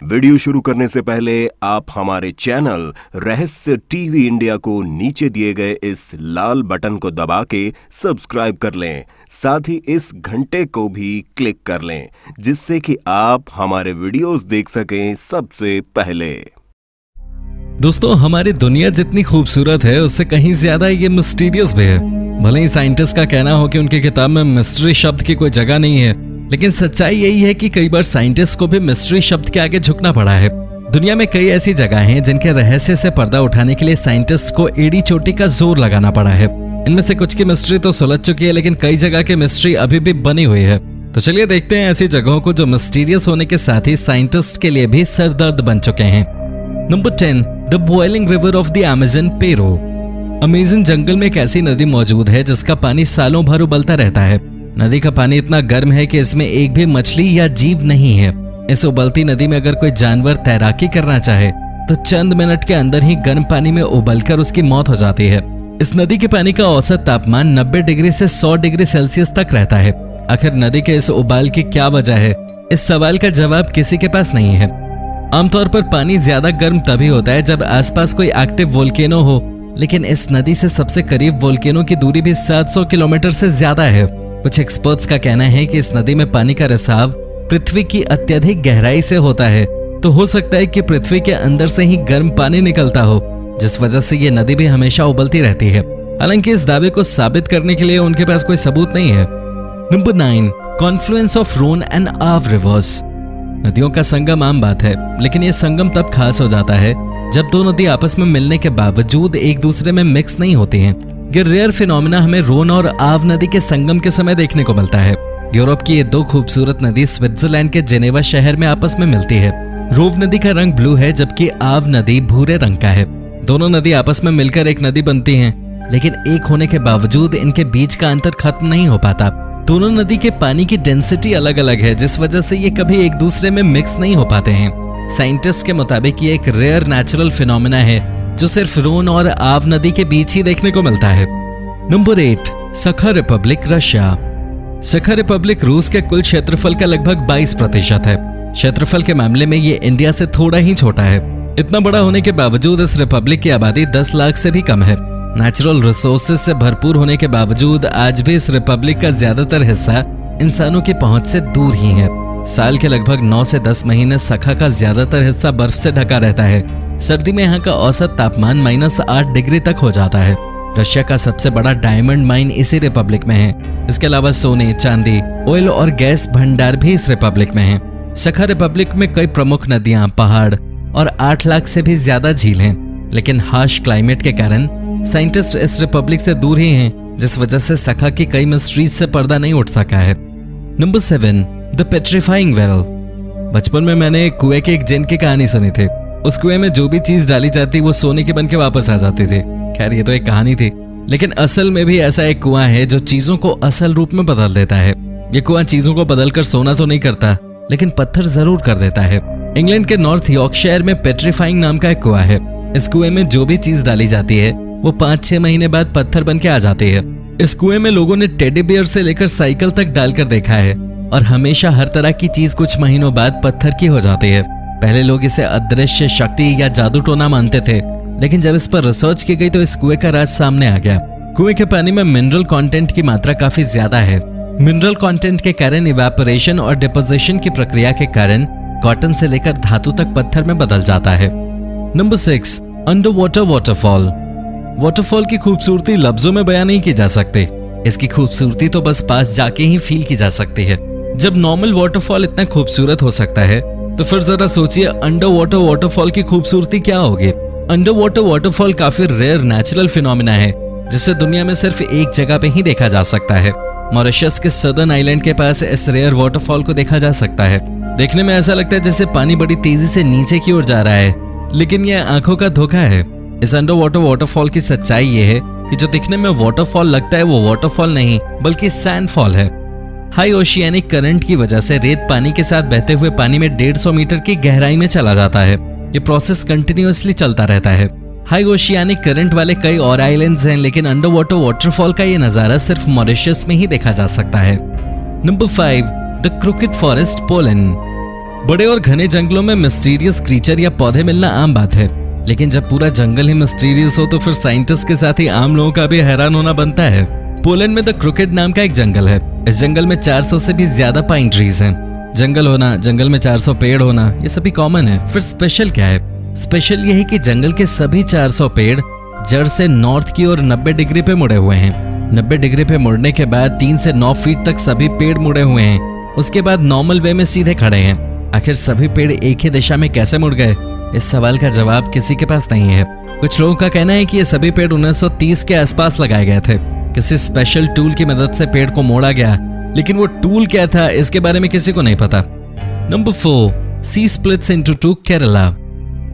Video शुरू करने से पहले आप हमारे चैनल रहस्य टीवी इंडिया को नीचे दिए गए इस लाल बटन को दबा के सब्सक्राइब कर लें। साथ ही इस घंटे को भी क्लिक कर लें जिससे कि आप हमारे वीडियोस देख सकें सबसे पहले। दोस्तों, हमारी दुनिया जितनी खूबसूरत है उससे कहीं ज्यादा ये मिस्टीरियस भी है। भले ही साइंटिस्ट का कहना हो कि उनकी किताब में मिस्ट्री शब्द की कोई जगह नहीं है, लेकिन सच्चाई यही है कि कई बार साइंटिस्ट को भी मिस्ट्री शब्द के आगे झुकना पड़ा है। दुनिया में कई ऐसी जगह हैं जिनके रहस्य से पर्दा उठाने के लिए साइंटिस्ट को एड़ी चोटी का जोर लगाना पड़ा है। इनमें से कुछ की मिस्ट्री तो सुलझ चुकी है, लेकिन कई जगह की मिस्ट्री अभी भी बनी हुई है। तो चलिए देखते हैं ऐसी जगहों को जो मिस्टीरियस होने के साथ ही साइंटिस्ट के लिए भी सरदर्द बन चुके हैं। Number 10, the boiling river of the Amazon Peru. Amazon जंगल में एक ऐसी नदी मौजूद है जिसका पानी सालों भर उबलता रहता है। नदी का पानी इतना गर्म है कि इसमें एक भी मछली या जीव नहीं है। इस उबलती नदी में अगर कोई जानवर तैराकी करना चाहे तो चंद मिनट के अंदर ही गर्म पानी में उबलकर उसकी मौत हो जाती है। इस नदी के पानी का औसत तापमान 90 डिग्री से 100 डिग्री सेल्सियस तक रहता है। आखिर नदी के इस उबाल की क्या वजह है, इस सवाल का जवाब किसी के पास नहीं है। आमतौर पर पानी ज्यादा गर्म तभी होता है जब आसपास कोई एक्टिव वोल्केनो हो, लेकिन इस नदी से सबसे करीब वोल्केनो की दूरी भी 700 किलोमीटर से ज्यादा है। कुछ एक्सपर्ट्स का कहना है कि इस नदी में पानी का रिसाव पृथ्वी की अत्यधिक गहराई से होता है, तो हो सकता है कि पृथ्वी के अंदर से ही गर्म पानी निकलता हो, जिस वजह से ये नदी भी हमेशा उबलती रहती है। हालांकि इस दावे को साबित करने के लिए उनके पास कोई सबूत नहीं है। Number 9, confluence of Rhone and Arve rivers. नदियों का संगम आम बात है, लेकिन यह संगम तब खास हो जाता है जब दो नदी आपस में मिलने के बावजूद एक दूसरे में मिक्स नहीं होती हैं। ये रेयर फिनोमेना हमें रोन और आव नदी के संगम के समय देखने को मिलता है। यूरोप की ये दो खूबसूरत नदी स्विट्जरलैंड के जेनेवा शहर में आपस में मिलती है। रोव नदी का रंग ब्लू है जबकि आव नदी भूरे रंग का है। दोनों नदी आपस में मिलकर एक नदी बनती हैं, लेकिन एक होने के बावजूद इनके बीच का अंतर खत्म नहीं हो पाता। दोनों नदी के पानी की डेंसिटी अलग अलग है, जिस वजह से ये कभी एक दूसरे में मिक्स नहीं हो पाते हैं। साइंटिस्ट के मुताबिक ये एक रेयर नेचुरल फिनोमेना है जो सिर्फ रोन और आव नदी के बीच ही देखने को मिलता है। नंबर 8, सखा रिपब्लिक रशिया। सखा रिपब्लिक रूस के कुल क्षेत्रफल का लगभग 22% है। क्षेत्रफल के मामले में ये इंडिया से थोड़ा ही छोटा है। इतना बड़ा होने के बावजूद इस रिपब्लिक की आबादी 10 लाख से भी कम है। नेचुरल रिसोर्सेज से भरपूर होने के बावजूद आज भी इस रिपब्लिक का ज्यादातर हिस्सा इंसानों की पहुंच से दूर ही है। साल के लगभग 9 से 10 महीने सखा का ज्यादातर हिस्सा बर्फ से ढका रहता है। सर्दी में यहाँ का औसत तापमान -8 डिग्री तक हो जाता है। रशिया का सबसे बड़ा डायमंड माइन इसी रिपब्लिक में है। इसके अलावा सोने, चांदी, ऑयल और गैस भंडार भी इस रिपब्लिक में है। सखा रिपब्लिक में कई प्रमुख नदियां, पहाड़ और 8 लाख से भी ज्यादा झील हैं। लेकिन हार्श क्लाइमेट के कारण साइंटिस्ट इस रिपब्लिक से दूर ही हैं, जिस वजह से सखा की कई मिस्ट्रीज से पर्दा नहीं उठ सका है। Number 7, the petrifying well. बचपन में मैंने एक कुएं के एक जिन की कहानी सुनी थी। उस कुएं में जो भी चीज डाली जाती वो सोने की बन के वापस आ जाती थी। खैर, ये तो एक कहानी थी, लेकिन असल में भी ऐसा एक कुआं है जो चीजों को असल रूप में बदल देता है। ये कुआं चीजों को बदलकर सोना तो नहीं करता, लेकिन पत्थर जरूर कर देता है। इंग्लैंड के नॉर्थ यॉर्कशायर में पेट्रीफाइंग नाम का एक कुआं है। इस कुएं में जो भी चीज डाली जाती है वो 5-6 महीने बाद पत्थर बन के आ जाती है। इस कुएं में लोगों ने टेडी बियर से लेकर साइकिल तक डालकर देखा है, और हमेशा हर तरह की चीज कुछ महीनों बाद पत्थर की हो जाती है। पहले लोग इसे अदृश्य शक्ति या जादू टोना मानते थे, लेकिन जब इस पर रिसर्च की गई तो इस कुएं का राज सामने आ गया। कुएं के पानी में मिनरल कंटेंट की मात्रा काफी ज्यादा है। मिनरल कंटेंट के कारण इवेपोरेशन और डिपोजिशन की प्रक्रिया के कारण कॉटन से लेकर धातु तक पत्थर में बदल जाता है। Number 6, under water waterfall. Waterfall की खूबसूरती लफ्जों में बयान नहीं की जा सकती। इसकी खूबसूरती तो बस पास जाके ही फील की जा सकती है। जब नॉर्मल वाटरफॉल इतना खूबसूरत हो सकता है, तो फिर जरा सोचिए अंडर वाटर वाटरफॉल की खूबसूरती क्या होगी। अंडर वाटर वाटरफॉल काफी रेयर नेचुरल फिनोमेना है, जिसे दुनिया में सिर्फ एक जगह पे ही देखा जा सकता है। मॉरिशस के सदर्न आइलैंड के पास इस रेयर वाटरफॉल को देखा जा सकता है। देखने में ऐसा लगता है जैसे पानी बड़ी तेजी से नीचे की ओर जा रहा है, लेकिन यह आंखों का धोखा है। इस अंडर वाटर वाटरफॉल की सच्चाई ये है कि जो दिखने में वाटरफॉल लगता है वो वाटरफॉल नहीं बल्कि सैंडफॉल है। हाई ओशियानिक करंट की वजह से रेत पानी के साथ बहते हुए पानी में 150 मीटर की गहराई में चला जाता है। ये प्रोसेस कंटिन्यूअसली चलता रहता है। हाई ओशियानिक करंट वाले कई और आइलैंड्स हैं, लेकिन अंडर वाटर वाटरफॉल का ये नजारा सिर्फ मॉरिशस में ही देखा जा सकता है। Number 5, the crooked forest Poland. बड़े और घने जंगलों में मिस्टीरियस क्रीचर या पौधे मिलना आम बात है, लेकिन जब पूरा जंगल ही मिस्टीरियस हो तो फिर साइंटिस्ट के साथ ही आम लोगों का भी हैरान होना बनता है। पोलैंड में द क्रुकेड नाम का एक जंगल है। इस जंगल में 400 से भी ज्यादा पाइन ट्रीज हैं। जंगल होना, जंगल में 400 पेड़ होना, ये सभी कॉमन है। फिर स्पेशल क्या है? स्पेशल ये है कि जंगल के सभी 400 पेड़ जड़ से नॉर्थ की ओर 90 डिग्री पे मुड़े हुए हैं। 90 डिग्री पे मुड़ने के बाद 3 से 9 फीट तक सभी पेड़ मुड़े हुए हैं। उसके बाद नॉर्मल वे में सीधे खड़े हैं। आखिर सभी पेड़ एक ही दिशा में कैसे मुड़ गए? इस सवाल का जवाब किसी के पास नहीं है। कुछ लोगों का कहना है कि ये सभी पेड़ 1930 के आसपास लगाए गए थे। किसी स्पेशल टूल की मदद से पेड़ को मोड़ा गया, लेकिन वो टूल क्या था इसके बारे में किसी को नहीं पता। नंबर 4, सी स्प्लिट्स इनटू टू केरला।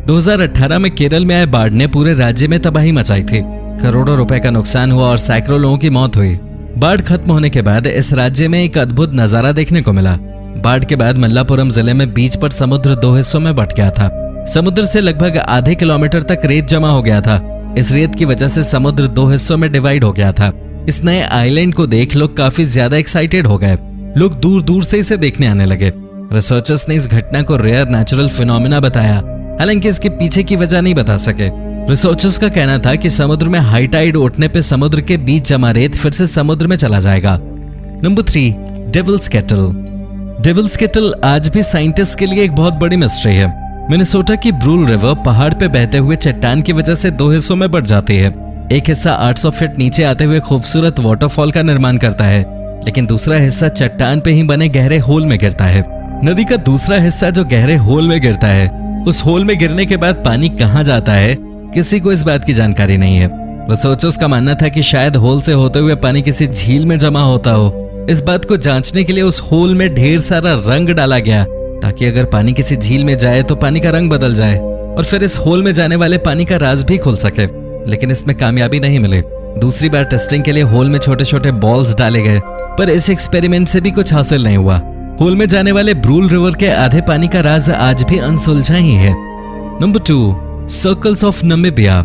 2018 में केरल में आए बाढ़ ने पूरे राज्य में तबाही मचाई थी। करोड़ों रुपए का नुकसान हुआ और सैकड़ों लोगों की मौत हुई। बाढ़ खत्म होने के बाद इस राज्य में एक अद्भुत नजारा देखने को मिला। बाढ़ के बाद मल्लापुरम जिले में बीच पर समुद्र 2 हिस्सों में बंट गया था। समुद्र से लगभग आधे किलोमीटर तक रेत जमा हो गया था। इस रेत की वजह से समुद्र 2 हिस्सों में डिवाइड हो गया था। इस नए आइलैंड को देख लोग काफी ज्यादा एक्साइटेड हो गए। लोग दूर दूर से इसे देखने आने लगे। रिसर्चर्स ने इस घटना को रेयर नेचुरल फिनोमिना बताया, हालांकि इसके पीछे की वजह नहीं बता सके। रिसर्चर्स का कहना था कि समुद्र में हाई टाइड उठने पे समुद्र के बीच जमा रेत फिर से समुद्र में चला जाएगा। Number 3, Devil's Kettle. Devil's Kettle आज भी साइंटिस्ट के लिए एक बहुत बड़ी मिस्ट्री है। मिनेसोटा की ब्रूल रिवर पहाड़ पे बहते हुए चट्टान की वजह से 2 हिस्सों में बंट जाती है। एक हिस्सा 800 फीट नीचे आते हुए खूबसूरत वाटरफॉल का निर्माण करता है, लेकिन दूसरा हिस्सा चट्टान पे ही बने गहरे होल में गिरता है। नदी का दूसरा हिस्सा जो गहरे होल में गिरता है, उस होल में गिरने के बाद पानी कहाँ जाता है, किसी को इस बात की जानकारी नहीं है। रिसर्चर्स का मानना था कि शायद होल से होते हुए पानी किसी झील में जमा होता हो। इस बात को जांचने के लिए उस होल में ढेर सारा रंग डाला गया, ताकि अगर पानी किसी झील में जाए तो पानी का रंग बदल जाए और फिर इस होल में जाने वाले पानी का राज भी खुल सके। लेकिन इसमें कामयाबी नहीं मिली। दूसरी बार टेस्टिंग के लिए होल में छोटे छोटे बॉल्स डाले गए, पर इस एक्सपेरिमेंट से भी कुछ हासिल नहीं हुआ। होल में जाने वाले ब्रूल रिवर के आधे पानी का राज आज भी अनसुलझा ही है। Number 2, circles of Namibia.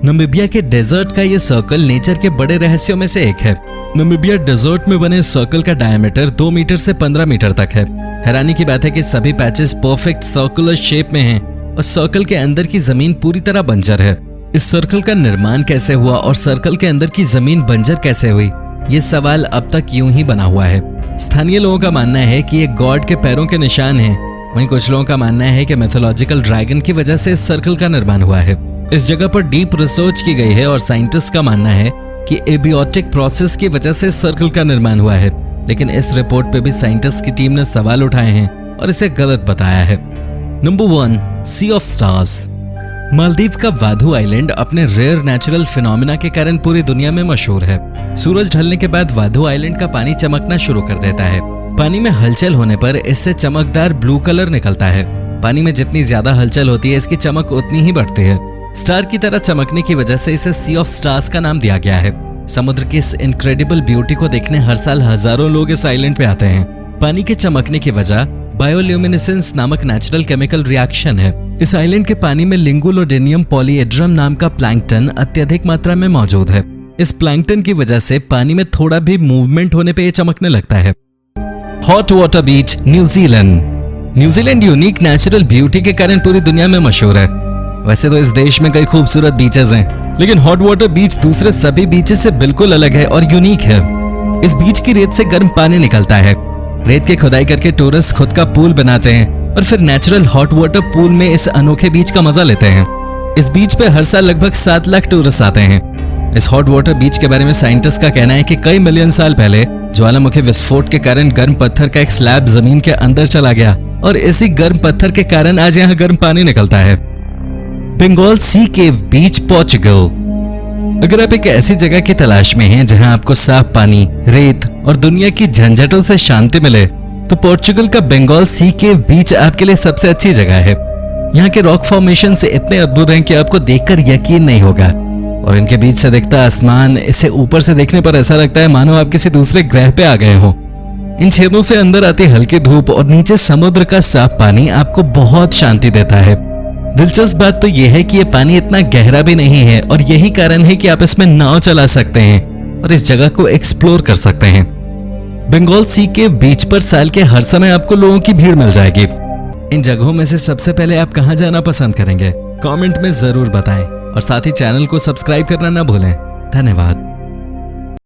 Namibia के डेजर्ट का ये सर्कल नेचर के बड़े रहस्यों में से एक है। नामीबिया डेजर्ट में बने सर्कल का डायमीटर 2 मीटर से 15 मीटर तक है। हैरानी की बात है कि सभी पैचेस परफेक्ट सर्कुलर शेप में हैं और सर्कल के अंदर की जमीन पूरी तरह बंजर है। इस सर्कल का निर्माण कैसे हुआ और सर्कल के अंदर की जमीन बंजर कैसे हुई, ये सवाल अब तक यूं ही बना हुआ है। स्थानीय लोगों का मानना है कि ये गॉड के पैरों के निशान हैं। वहीं कुछ लोगों का मानना है कि मैथोलॉजिकल ड्रैगन की वजह से इस सर्कल का निर्माण हुआ है। इस जगह पर डीप रिसर्च की गई है और साइंटिस्ट का मानना है कि एबियोटिक प्रोसेस की वजह से सर्कल का निर्माण हुआ है। लेकिन इस रिपोर्ट पे भी साइंटिस्ट की टीम ने सवाल उठाए हैं और इसे गलत बताया है। Number 1, sea of stars. Maldives का वाधु आइलैंड अपने रेयर नेचुरल फिनोमिना के कारण पूरी दुनिया में मशहूर है। सूरज ढलने के बाद वाधु आइलैंड का पानी चमकना शुरू कर देता है। पानी में हलचल होने पर इससे चमकदार ब्लू कलर निकलता है। पानी में जितनी ज्यादा हलचल होती है, इसकी चमक उतनी ही बढ़ती है। स्टार की तरह चमकने की वजह से इसे सी ऑफ स्टार्स का नाम दिया गया है। समुद्र की इस इनक्रेडिबल ब्यूटी को देखने हर साल हजारों लोग इस आइलैंड पे आते हैं। पानी के चमकने की वजह बायोल्यूमिनेसेंस नामक नेचुरल केमिकल रिएक्शन है। इस आइलैंड के पानी में लिंगुलोडेनियम पॉलीएड्रम नाम का प्लैंकटन अत्यधिक मात्रा में मौजूद है। इस प्लैंकटन की वजह से पानी में थोड़ा भी मूवमेंट होने पे ये चमकने लगता है। Hot water beach, New Zealand. New Zealand unique natural beauty के कारण पूरी दुनिया में मशहूर है। वैसे तो इस देश में कई खूबसूरत बीचेस हैं, लेकिन हॉट वाटर बीच दूसरे सभी बीचेस से बिल्कुल अलग है और यूनिक है। इस बीच की रेत से गर्म पानी निकलता है। रेत की खुदाई करके टूरिस्ट खुद का पूल बनाते हैं और फिर नेचुरल हॉट वाटर पूल में इस अनोखे बीच का मजा लेते हैं। इस बीच पे हर साल लगभग 7 लाख टूरिस्ट आते हैं। इस हॉट वाटर बीच के बारे में साइंटिस्ट का कहना है कि कई मिलियन साल पहले ज्वालामुखी विस्फोट के कारण गर्म पत्थर का एक स्लैब जमीन के अंदर चला गया और इसी गर्म पत्थर के कारण आज यहाँ गर्म पानी निकलता है। बंगाल सी केव बीच, पोर्चुगल। अगर आप एक ऐसी जगह की तलाश में हैं जहां आपको साफ पानी, रेत और दुनिया की झंझटों से शांति मिले, तो पोर्चुगल का बंगाल सी केव बीच आपके लिए सबसे अच्छी जगह है। यहाँ के रॉक फॉर्मेशन से इतने अद्भुत हैं कि आपको देखकर यकीन नहीं होगा। और इनके बीच से दिखता आसमान, इसे ऊपर से देखने पर ऐसा लगता है मानो आप किसी दूसरे ग्रह पे आ गए हो। इन छेदों से अंदर आती हल्की धूप और नीचे समुद्र का साफ पानी आपको बहुत शांति देता है। दिलचस्प बात तो यह है कि ये पानी इतना गहरा भी नहीं है और यही कारण है कि आप इसमें नाव चला सकते हैं और इस जगह को एक्सप्लोर कर सकते हैं। बंगाल सी के बीच पर साल के हर समय आपको लोगों की भीड़ मिल जाएगी। इन जगहों में से सबसे पहले आप कहाँ जाना पसंद करेंगे? कमेंट में जरूर बताएं और साथ ही चैनल को सब्सक्राइब करना ना भूलें। धन्यवाद।